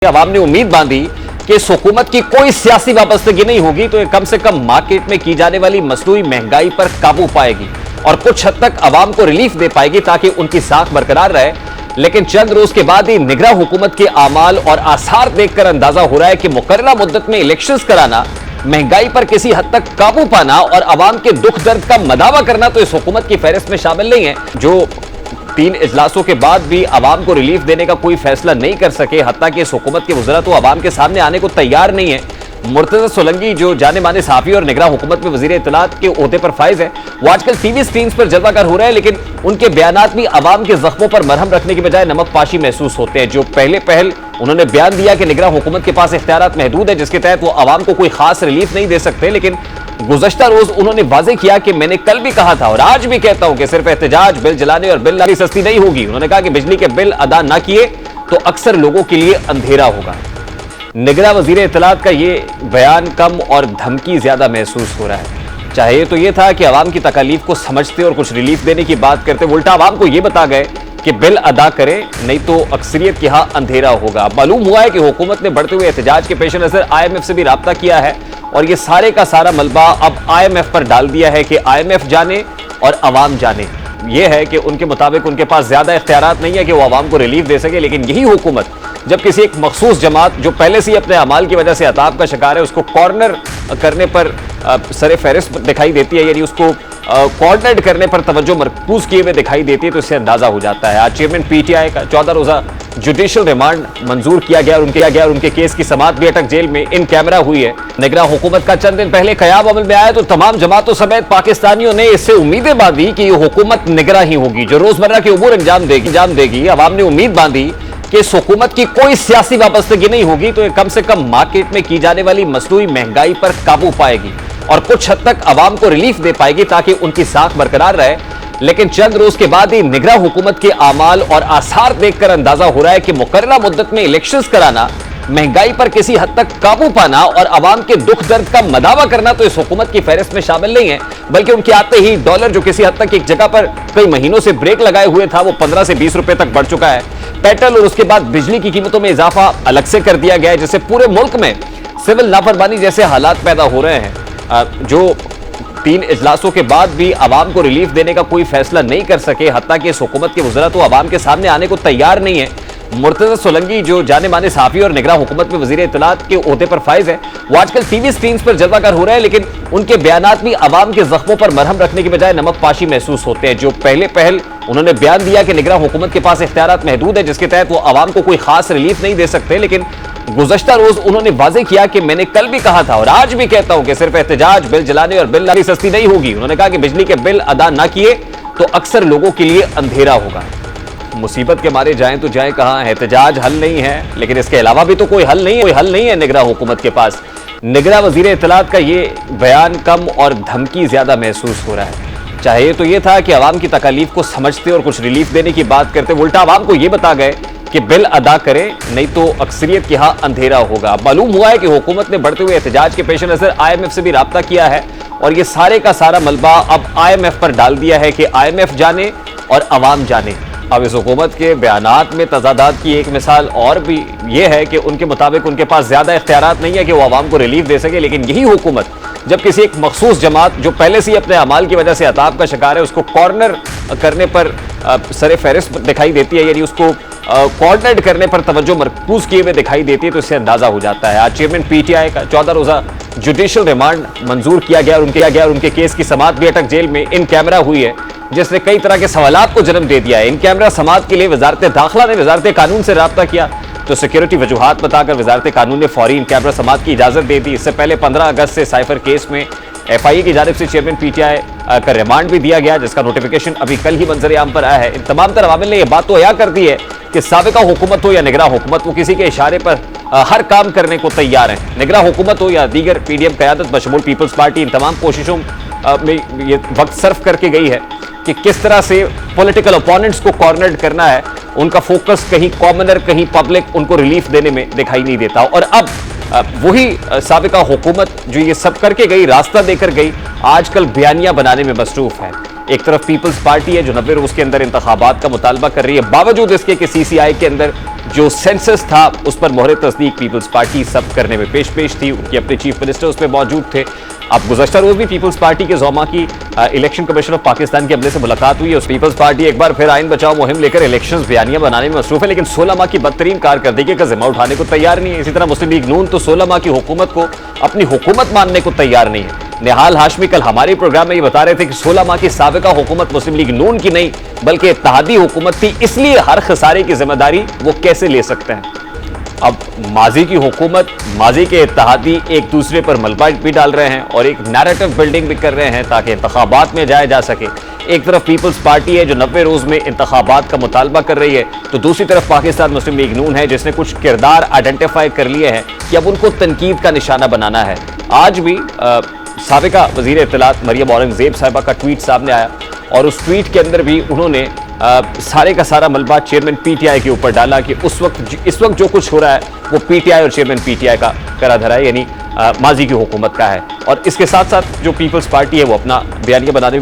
अवाम ने उम्मीद बांधी कि इस हुकूमत की कोई सियासी वाबस्तगी नहीं होगी तो ये कम से कम मार्केट में की जाने वाली मसनूई महंगाई पर काबू पाएगी और कुछ हद तक अवाम को रिलीफ दे पाएगी ताकि उनकी साख बरकरार रहे। लेकिन चंद रोज के बाद ही निगरां हुकूमत के आमाल और आसार देखकर अंदाजा हो रहा है कि मुकर्ररा मुद्दत में इलेक्शंस कराना, महंगाई पर किसी हद तक काबू पाना और अवाम के दुख दर्द का मदावा करना तो इस हुकूमत की फहरिस्त में शामिल नहीं है। जो 3 इजलासों के बाद भी अवाम को रिलीफ देने का कोई फैसला नहीं कर सके, हत्ता कि इस हुकूमत के वज़रा तो अवाम के सामने आने को तैयार नहीं है। मुर्तज़ा सोलंकी जो जाने माने सहाफ़ी और निगरां हुकूमत में वज़ीर इत्तलात के ओहदे पर फाइज है, वो आजकल टीवी स्क्रीन पर जलवागर हो रहे हैं, लेकिन उनके बयानात भी अवाम के जख्मों पर मरहम रखने की बजाय नमक पाशी महसूस होते हैं। जो पहल उन्होंने बयान दिया कि निगरां हुकूमत के पास इख्तियारात महदूद है, जिसके तहत वो अवाम को कोई खास रिलीफ नहीं दे सकते। लेकिन गुज़श्ता रोज उन्होंने वाज़ेह किया कि मैंने कल भी कहा था और आज भी कहता हूं कि सिर्फ एहतजाज, बिल जलाने और बिल लाने सस्ती नहीं होगी। उन्होंने कहा कि बिजली के बिल अदा ना किए तो अक्सर लोगों के लिए अंधेरा होगा। निगरां वज़ीर इत्तलात का ये बयान कम और धमकी ज्यादा महसूस हो रहा है। चाहिए तो ये था कि अवाम की तकालीफ को समझते और कुछ रिलीफ देने की बात करते, उल्टा अवाम को ये बता गए कि बिल अदा करें नहीं तो अक्सरियत के यहां अंधेरा होगा। मालूम हुआ है कि हुकूमत ने बढ़ते हुए एहतजाज के पेश नजर IMF से भी राब्ता किया है और ये सारे का सारा मलबा अब IMF पर डाल दिया है कि IMF जाने और अवाम जाने। यह है कि उनके मुताबिक उनके पास ज्यादा इख्तियारात नहीं है कि वो अवाम को रिलीफ दे सके, लेकिन यही हुकूमत जब किसी एक मखसूस जमात जो पहले से ही अपने अमाल की वजह से अताब का शिकार है उसको कॉर्नर करने पर सरे फहरिस्त दिखाई देती है, यानी उसको कोऑर्डिनेट करने पर तवज्जो मरकूज किए हुए दिखाई देती है, तो इससे अंदाजा हो जाता है। आज चेयरमैन PTI का 14 रोजा जुडिशल रिमांड मंजूर किया गया और उनके केस की समाअत भी अटक जेल में इन कैमरा हुई है। निगरां हुकूमत का चंद दिन पहले क़याम अमल में आया तो तमाम जमातों समेत पाकिस्तानियों ने इससे उम्मीदें बांधी कि यह हुकूमत निगरां ही होगी जो रोजमर्रा के उमूर अंजाम देगी। अवाम ने उम्मीद बांधी कि इस हुकूमत की कोई सियासी वाबस्तगी नहीं होगी तो ये कम से कम मार्केट में की जाने वाली मसनूई महंगाई पर काबू पाएगी और कुछ हद तक अवाम को रिलीफ दे पाएगी ताकि उनकी साख बरकरार रहे। लेकिन चंद रोज के बाद ही निगरां हुकूमत के आमाल और आसार देखकर अंदाजा हो रहा है कि मुकर्ररा मुद्दत में इलेक्शंस कराना, महंगाई पर किसी हद तक काबू पाना और अवाम के दुख दर्द का मदावा करना तो इस हुकूमत की फहरिस्त में शामिल नहीं है। बल्कि उनके आते ही डॉलर जो किसी हद तक एक जगह पर कई महीनों से ब्रेक लगाए हुए था, वो 15 से 20 रुपए तक बढ़ चुका है। पेट्रोल और उसके बाद बिजली की कीमतों में इजाफा अलग से कर दिया गया है, जिससे पूरे मुल्क में सिविल नाफरमानी जैसे हालात पैदा हो रहे हैं। जो 3 इजलासों के बाद भी अवाम को रिलीफ देने का कोई फैसला नहीं कर सके, हत्ता कि इस हुकूमत के वज़रा तो अवाम के सामने आने को तैयार नहीं है। मुर्तज़ा सोलंकी जो जाने माने सहाफ़ी और निगरां हुकूमत में वज़ीर इत्तलात के ओहदे पर फाइज है, वो आजकल टीवी स्क्रीन पर जलवागर हो रहे हैं, लेकिन उनके बयानात भी अवाम के जख्मों पर मरहम रखने की बजाय नमक पाशी महसूस होते हैं। जो पहल उन्होंने बयान दिया कि निगरां हुकूमत के पास इख्तियारात महदूद है, जिसके तहत वो अवाम को कोई खास रिलीफ नहीं दे सकते। लेकिन गुज़श्ता रोज उन्होंने वाज़ेह किया कि मैंने कल भी कहा था और आज भी कहता हूं कि सिर्फ एहतजाज, बिल जलाने और बिल लाने सस्ती नहीं होगी। उन्होंने कहा कि बिजली के बिल अदा ना किए तो अक्सर लोगों के लिए अंधेरा होगा। मुसीबत के मारे जाएं तो जाएं कहां, एहतजाज हल नहीं है, लेकिन इसके अलावा भी तो कोई हल नहीं है निगरां हुकूमत के पास। निगरां वज़ीर इत्तलात का ये बयान कम और धमकी ज्यादा महसूस हो रहा है। चाहिए तो ये था कि अवाम की तकालीफ को समझते और कुछ रिलीफ देने की बात करते, उल्टा अवाम को ये बता गए कि बिल अदा करें नहीं तो अक्सरियत के यहां अंधेरा होगा। मालूम हुआ है कि हुकूमत ने बढ़ते हुए एहतजाज के पेश नजर IMF से भी राब्ता किया है और ये सारे का सारा मलबा अब IMF पर डाल दिया है कि IMF जाने और अवाम जाने। अब इस हुकूमत के बयानात में तजादात की एक मिसाल और भी ये है कि उनके मुताबिक उनके पास ज्यादा इख्तियारात नहीं है कि वो अवाम को रिलीफ दे सके, लेकिन यही हुकूमत जब किसी एक मखसूस जमात जो पहले से ही अपने अमाल की वजह से अताब का शिकार है उसको कॉर्नर करने पर सरे फहरिस्त दिखाई देती है, यानी उसको कोऑर्डिनेट करने पर तवज्जो मरकूज किए हुए दिखाई देती है, तो इससे अंदाजा हो जाता है। आज चेयरमैन PTI का 14 रोजा जुडिशल रिमांड मंजूर किया गया और उनके केस की समाअत भी अटक जेल में इन कैमरा हुई है, जिसने कई तरह के सवालात को जन्म दे दिया है। इन कैमरा समाअत के लिए वजारत दाखिला ने वजारत कानून से राब्ता किया तो सिक्योरिटी वजूहात बताकर वजारत कानून ने फौरी इन कैमरा समाअत की इजाजत दे दी। इससे पहले 15 अगस्त से साइफर केस में FIA की जानिब से चेयरमैन PTI का रिमांड भी दिया गया, जिसका नोटिफिकेशन अभी कल ही मंजर आम पर आया है। इन तमाम तरह अवामिल ने यह बात तो अया कर दी है कि साबिका हुकूमत हो या निगरां हुकूमत, वो किसी के इशारे पर हर काम करने को तैयार है। निगरां हुकूमत हो या दीगर PDM क़यादत बशमूल पीपल्स पार्टी, इन तमाम कोशिशों में ये वक्त सर्फ करके गई है कि किस तरह से पॉलिटिकल ओपोनेंट्स को कॉर्नर करना है। उनका फोकस कहीं कॉमनर, कहीं पब्लिक उनको रिलीफ देने में दिखाई नहीं देता। और अब वही साबिका हुकूमत जो ये सब करके गई, रास्ता देकर गई, आजकल बयानियां बनाने में मसरूफ है। एक तरफ पीपल्स पार्टी है जो 90 रोज के अंदर इंतखाबात का मुतालबा कर रही है, बावजूद इसके कि CCI के अंदर जो सेंसस था उस पर मोहर तस्दीक पीपल्स पार्टी सब करने में पेश थी। उनके अपने चीफ मिनिस्टर उस पर मौजूद थे। अब गुज़श्ता रोज भी पीपल्स पार्टी के ज़ौमा की इलेक्शन कमीशन ऑफ पाकिस्तान के अमले से मुलाकात हुई है। उस पीपल्स पार्टी एक बार फिर आइन बचाओ मुहिम लेकर इलेक्शंस बयानियां बनाने में मसरूफ है, लेकिन 16 माह की बदतरीन कारकर्दगी का जिम्मा उठाने को तैयार नहीं है। इसी तरह मुस्लिम लीग नून तो 16 माह की हुकूमत को अपनी हुकूमत मानने को तैयार नहीं है। निहाल हाशमी कल हमारे प्रोग्राम में ये बता रहे थे कि 16 माह की साबिका हुकूमत मुस्लिम लीग नून की नहीं बल्कि इत्तेहादी हुकूमत थी, इसलिए हर खसारे की जिम्मेदारी वो कैसे ले सकते हैं। अब माजी की हुकूमत, माजी के इत्तेहादी एक दूसरे पर मलबा भी डाल रहे हैं और एक नैरेटिव बिल्डिंग भी कर रहे हैं ताकि इंतखाबात में जाया जा सके। एक तरफ पीपल्स पार्टी है जो 90 रोज में इंतखाबात का मुतालबा कर रही है, तो दूसरी तरफ पाकिस्तान मुस्लिम लीग नून है जिसने कुछ किरदार आइडेंटिफाई कर लिए हैं कि अब उनको तनकीद का निशाना बनाना है। आज भी साबिका वजीर इत्तलात मरियम औरंगजेब साहिबा का ट्वीट सामने आया और उस ट्वीट के अंदर भी उन्होंने सारे का सारा मलबा चेयरमैन पीटीआई के ऊपर डाला कि इस वक्त जो कुछ हो रहा है वो पीटीआई और चेयरमैन पीटीआई का करा धरा है, यानी माजी की हुकूमत का है। और इसके साथ साथ जो पीपल्स पार्टी है वो अपना बयानिया बनाने